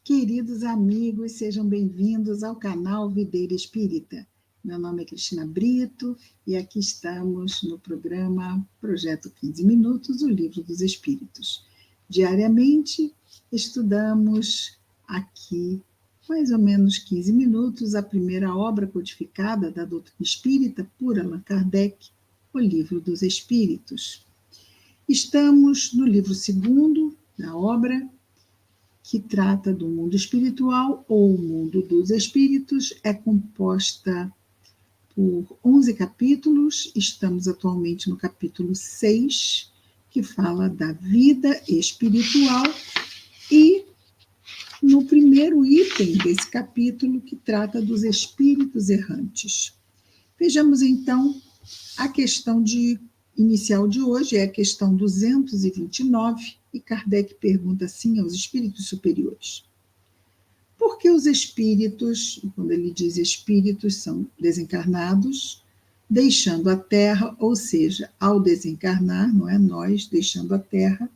Queridos amigos, sejam bem-vindos ao canal Videira Espírita. Meu nome é Cristina Brito e aqui estamos no programa Projeto 15 Minutos, o Livro dos Espíritos. Diariamente estudamos aqui mais ou menos 15 minutos a primeira obra codificada da doutrina espírita por Allan Kardec, o Livro dos Espíritos. Estamos no livro segundo da obra, que trata do mundo espiritual ou mundo dos espíritos, é composta por 11 capítulos. Estamos atualmente no capítulo 6, que fala da vida espiritual, e no primeiro item desse capítulo, que trata dos espíritos errantes. Vejamos então a questão inicial de hoje, é a questão 229, e Kardec pergunta assim aos espíritos superiores: por que os espíritos, quando ele diz espíritos, são desencarnados, deixando a Terra, ou seja, ao desencarnar, não é nós deixando a Terra,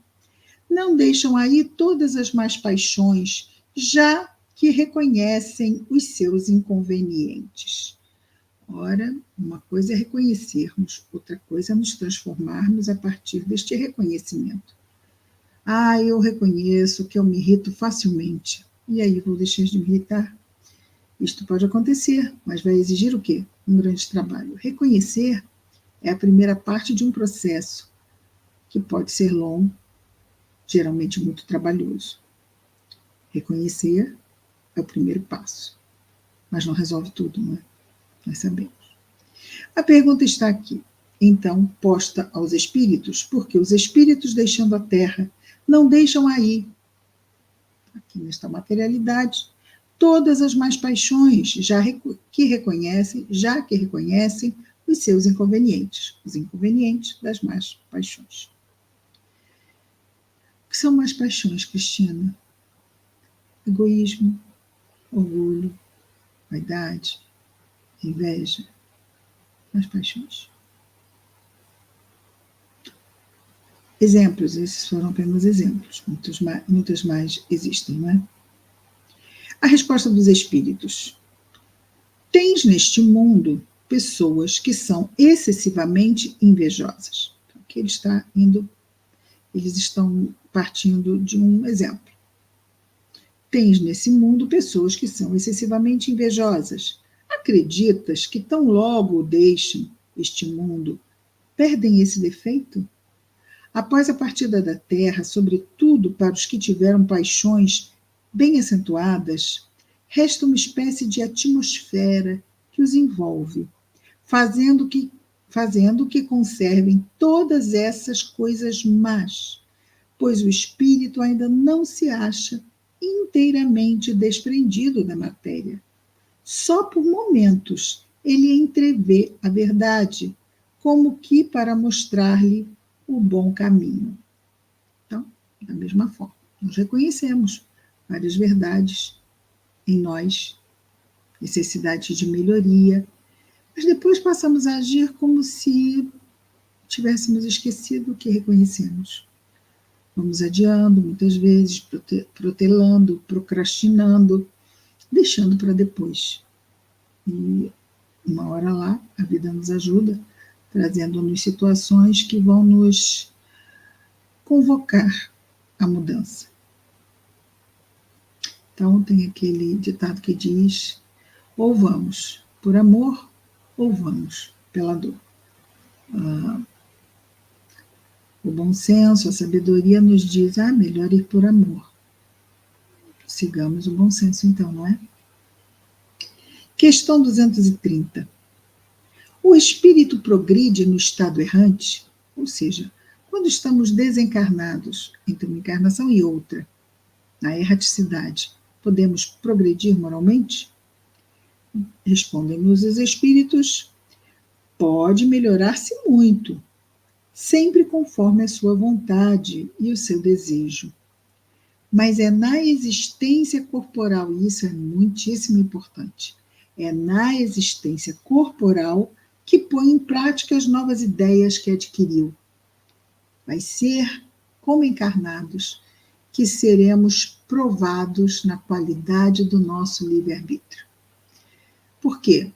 não deixam aí todas as más paixões, já que reconhecem os seus inconvenientes? Ora, uma coisa é reconhecermos, outra coisa é nos transformarmos a partir deste reconhecimento. Eu reconheço que eu me irrito facilmente. E aí, vou deixar de me irritar? Isto pode acontecer, mas vai exigir o quê? Um grande trabalho. Reconhecer é a primeira parte de um processo que pode ser longo, geralmente muito trabalhoso. Reconhecer é o primeiro passo, mas não resolve tudo, não é? Nós sabemos. A pergunta está aqui, então, posta aos espíritos, porque os espíritos, deixando a Terra, não deixam aí, aqui nesta materialidade, todas as más paixões, já que reconhecem os seus inconvenientes, os inconvenientes das más paixões. O que são más paixões, Cristina? Egoísmo, orgulho, vaidade, inveja, más paixões. Exemplos, esses foram apenas exemplos, muitas mais existem, não é? A resposta dos espíritos: tens neste mundo pessoas que são excessivamente invejosas. Então, aqui eles estão partindo de um exemplo. Tens nesse mundo pessoas que são excessivamente invejosas. Acreditas que tão logo deixem este mundo, perdem esse defeito? Após a partida da Terra, sobretudo para os que tiveram paixões bem acentuadas, resta uma espécie de atmosfera que os envolve, fazendo que conservem todas essas coisas más, pois o espírito ainda não se acha inteiramente desprendido da matéria. Só por momentos ele entrevê a verdade, como que para mostrar-lhe o bom caminho. Então, da mesma forma, nós reconhecemos várias verdades em nós, necessidade de melhoria, mas depois passamos a agir como se tivéssemos esquecido o que reconhecemos. Vamos adiando, muitas vezes, protelando, procrastinando, deixando para depois. E uma hora lá, a vida nos ajuda, trazendo-nos situações que vão nos convocar à mudança. Então, tem aquele ditado que diz: ou vamos por amor, ou vamos pela dor. O bom senso, a sabedoria nos diz: melhor ir por amor. Sigamos o bom senso, então, não é? Questão 230. O espírito progride no estado errante, ou seja, quando estamos desencarnados entre uma encarnação e outra, na erraticidade, podemos progredir moralmente? Respondem-nos os espíritos: pode melhorar-se muito, sempre conforme a sua vontade e o seu desejo. Mas é na existência corporal, e isso é muitíssimo importante, é na existência corporal que põe em prática as novas ideias que adquiriu. Vai ser como encarnados que seremos provados na qualidade do nosso livre-arbítrio. Por quê?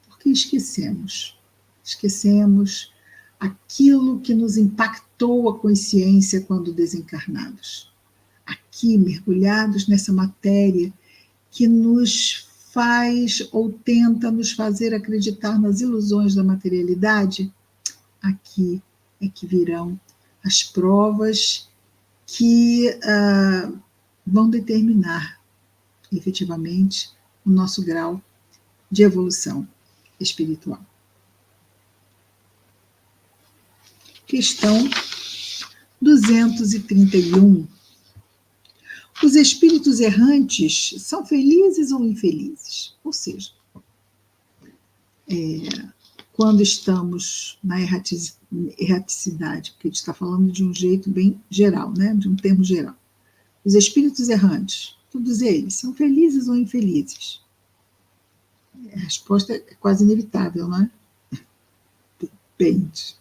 Porque esquecemos aquilo que nos impactou a consciência quando desencarnados. Aqui, mergulhados nessa matéria que nos faz ou tenta nos fazer acreditar nas ilusões da materialidade, aqui é que virão as provas que vão determinar efetivamente o nosso grau de evolução espiritual. Questão 231. Os espíritos errantes são felizes ou infelizes? Ou seja, quando estamos na erraticidade, porque a gente está falando de um jeito bem geral, né? De um termo geral. Os espíritos errantes, todos eles, são felizes ou infelizes? A resposta é quase inevitável, não é? Depende.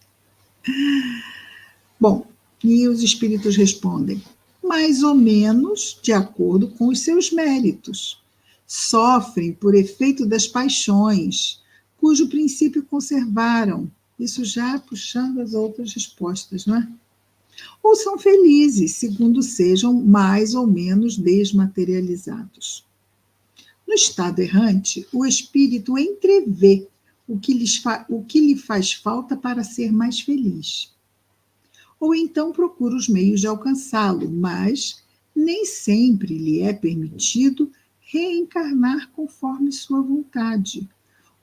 Bom, e os espíritos respondem, mais ou menos de acordo com os seus méritos. Sofrem por efeito das paixões, cujo princípio conservaram. Isso já puxando as outras respostas, não é? Ou são felizes, segundo sejam mais ou menos desmaterializados. No estado errante, o espírito entrevê o que lhe faz falta para ser mais feliz. Ou então procura os meios de alcançá-lo, mas nem sempre lhe é permitido reencarnar conforme sua vontade,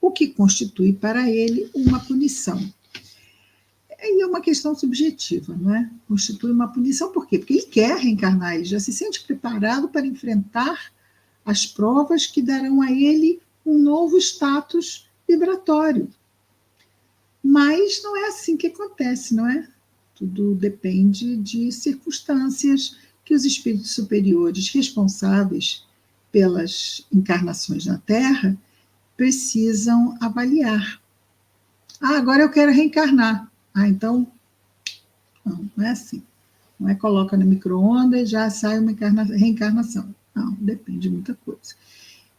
o que constitui para ele uma punição. E é uma questão subjetiva, não é? Constitui uma punição por quê? Porque ele quer reencarnar, ele já se sente preparado para enfrentar as provas que darão a ele um novo status vibratório. Mas não é assim que acontece, não é? Tudo depende de circunstâncias que os espíritos superiores responsáveis pelas encarnações na Terra precisam avaliar. Agora eu quero reencarnar. Então, não é assim. Não é coloca no micro-ondas e já sai uma reencarnação. Não, depende de muita coisa.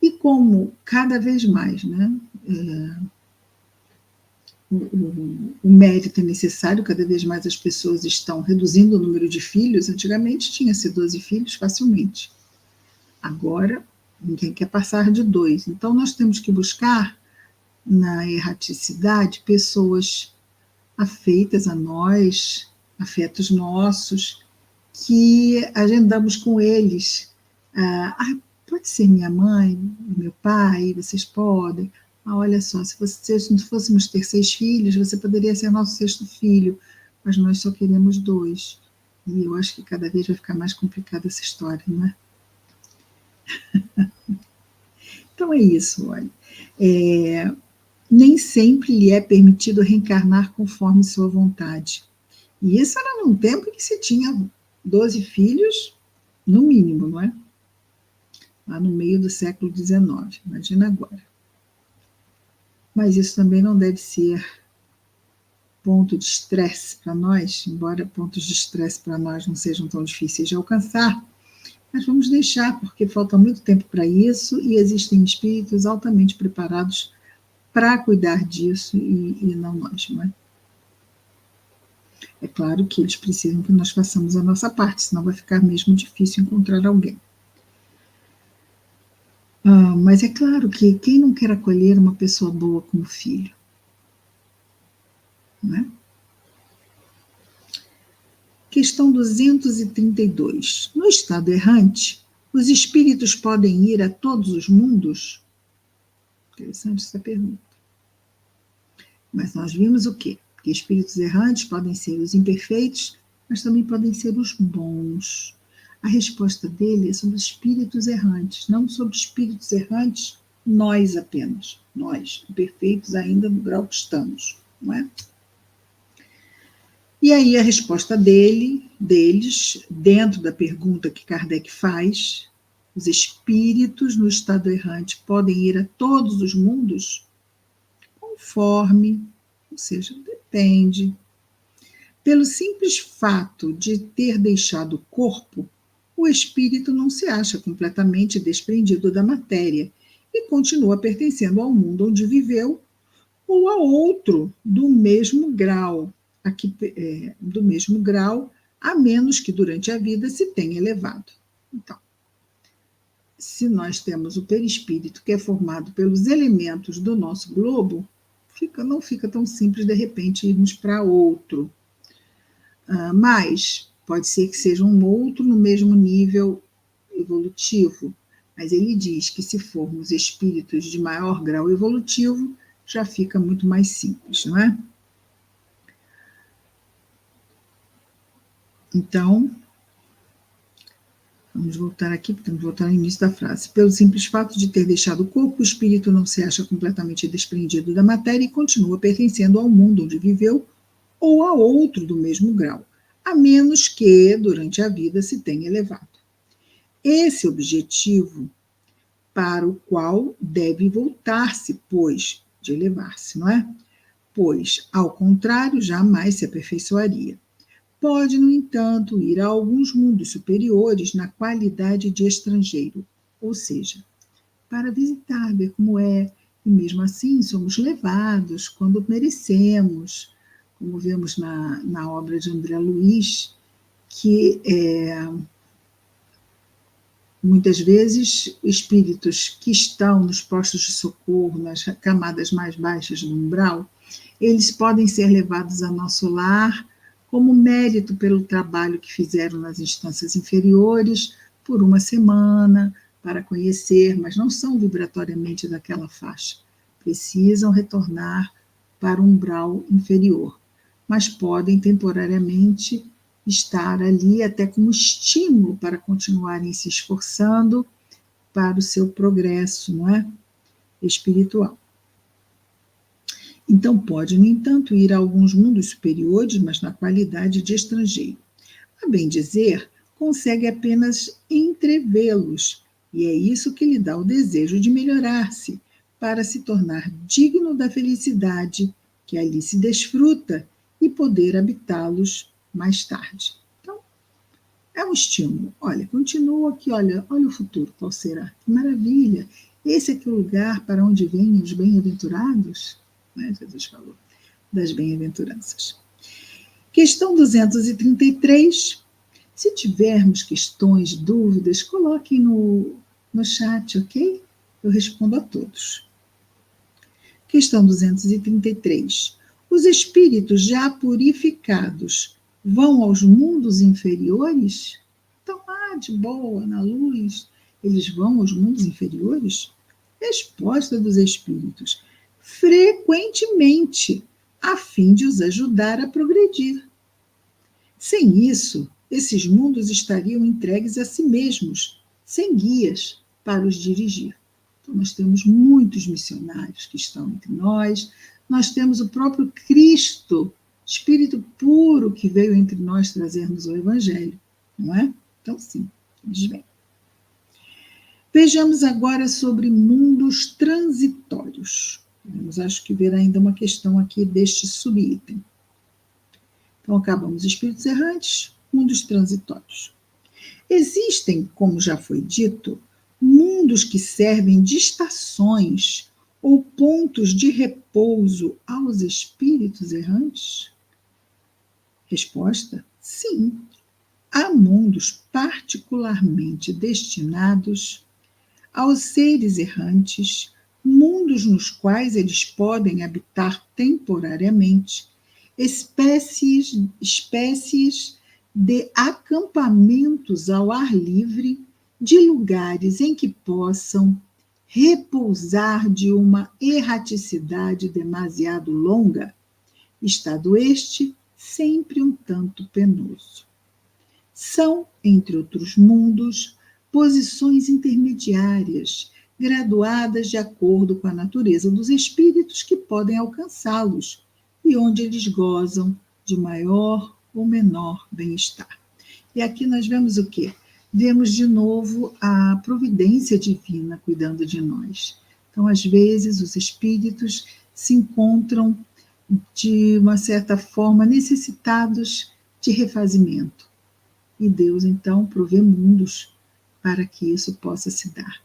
E como cada vez mais, né, o mérito é necessário, cada vez mais as pessoas estão reduzindo o número de filhos. Antigamente tinha-se 12 filhos facilmente. Agora, ninguém quer passar de 2. Então, nós temos que buscar, na erraticidade, pessoas afeitas a nós, afetos nossos, que agendamos com eles. Pode ser minha mãe, meu pai, vocês podem. Olha só, se nós fôssemos ter 6 filhos, você poderia ser nosso 6º filho, mas nós só queremos 2. E eu acho que cada vez vai ficar mais complicada essa história, não é? Então é isso, olha. Nem sempre lhe é permitido reencarnar conforme sua vontade. E isso era num tempo em que se tinha 12 filhos, no mínimo, não é? Lá no meio do século XIX, imagina agora. Mas isso também não deve ser ponto de estresse para nós, embora pontos de estresse para nós não sejam tão difíceis de alcançar, mas vamos deixar, porque falta muito tempo para isso e existem espíritos altamente preparados para cuidar disso e não nós, não é? É claro que eles precisam que nós façamos a nossa parte, senão vai ficar mesmo difícil encontrar alguém. Mas é claro que quem não quer acolher uma pessoa boa como filho? Não é? Questão 232. No estado errante, os espíritos podem ir a todos os mundos? Interessante essa pergunta. Mas nós vimos o quê? Que espíritos errantes podem ser os imperfeitos, mas também podem ser os bons. A resposta dele é sobre os espíritos errantes, não sobre espíritos errantes, nós apenas. Nós, imperfeitos ainda no grau que estamos, não é? E aí a resposta deles, dentro da pergunta que Kardec faz, os espíritos no estado errante podem ir a todos os mundos? Conforme, ou seja, depende. Pelo simples fato de ter deixado o corpo, o espírito não se acha completamente desprendido da matéria e continua pertencendo ao mundo onde viveu ou a outro do mesmo grau, do mesmo grau, a menos que durante a vida se tenha elevado. Então, se nós temos o perispírito que é formado pelos elementos do nosso globo, não fica tão simples de repente irmos para outro. Mas pode ser que seja um outro no mesmo nível evolutivo, mas ele diz que se formos espíritos de maior grau evolutivo, já fica muito mais simples, não é? Então, vamos voltar aqui, vamos voltar ao início da frase. Pelo simples fato de ter deixado o corpo, o espírito não se acha completamente desprendido da matéria e continua pertencendo ao mundo onde viveu ou a outro do mesmo grau, a menos que, durante a vida, se tenha elevado. Esse objetivo para o qual deve voltar-se, pois, de elevar-se, não é? Pois, ao contrário, jamais se aperfeiçoaria. Pode, no entanto, ir a alguns mundos superiores na qualidade de estrangeiro, ou seja, para visitar, ver como é, e mesmo assim somos levados quando merecemos, como vemos na obra de André Luiz, que muitas vezes espíritos que estão nos postos de socorro, nas camadas mais baixas do umbral, eles podem ser levados a nosso lar como mérito pelo trabalho que fizeram nas instâncias inferiores por uma semana, para conhecer, mas não são vibratoriamente daquela faixa. Precisam retornar para o umbral inferior, mas podem temporariamente estar ali até como estímulo para continuarem se esforçando para o seu progresso, não é? Espiritual. Então, pode, no entanto, ir a alguns mundos superiores, mas na qualidade de estrangeiro. A bem dizer, consegue apenas entrevê-los, e é isso que lhe dá o desejo de melhorar-se, para se tornar digno da felicidade que ali se desfruta e poder habitá-los mais tarde. Então, é um estímulo. Olha, continua aqui, olha o futuro, qual será? Que maravilha! Esse aqui é o lugar para onde vêm os bem-aventurados? Né? Jesus falou das bem-aventuranças. Questão 233. Se tivermos questões, dúvidas, coloquem no chat, ok? Eu respondo a todos. Questão 233. Os espíritos já purificados vão aos mundos inferiores? Estão lá de boa, na luz, eles vão aos mundos inferiores? Resposta dos espíritos: frequentemente, a fim de os ajudar a progredir. Sem isso, esses mundos estariam entregues a si mesmos, sem guias para os dirigir. Então, nós temos muitos missionários que estão entre nós temos o próprio Cristo, Espírito puro, que veio entre nós trazer-nos o Evangelho, não é? Então, sim, eles vêm. Vejamos agora sobre mundos transitórios. Vamos, acho que ver ainda uma questão aqui deste subitem. Então, acabamos espíritos errantes, mundos transitórios. Existem, como já foi dito, mundos que servem de estações ou pontos de repouso aos espíritos errantes? Resposta: sim. Há mundos particularmente destinados aos seres errantes, mundos nos quais eles podem habitar temporariamente, espécies de acampamentos ao ar livre, de lugares em que possam repousar de uma erraticidade demasiado longa, estado este sempre um tanto penoso. São, entre outros mundos, posições intermediárias, graduadas de acordo com a natureza dos espíritos que podem alcançá-los e onde eles gozam de maior ou menor bem-estar. E aqui nós vemos o quê? Vemos de novo a providência divina cuidando de nós. Então, às vezes, os espíritos se encontram, de uma certa forma, necessitados de refazimento. e Deus, então, provê mundos para que isso possa se dar.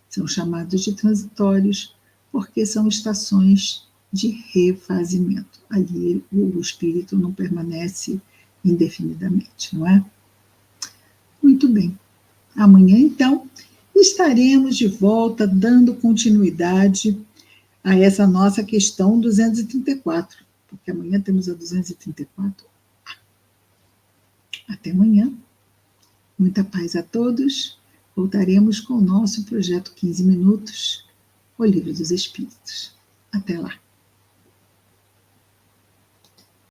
São chamados de transitórios porque são estações de refazimento. Ali o espírito não permanece indefinidamente, não é? Muito bem. Amanhã, então, estaremos de volta dando continuidade a essa nossa questão 234, porque amanhã temos a 234. Até amanhã. Muita paz a todos. Voltaremos com o nosso projeto 15 Minutos, o Livro dos Espíritos. Até lá.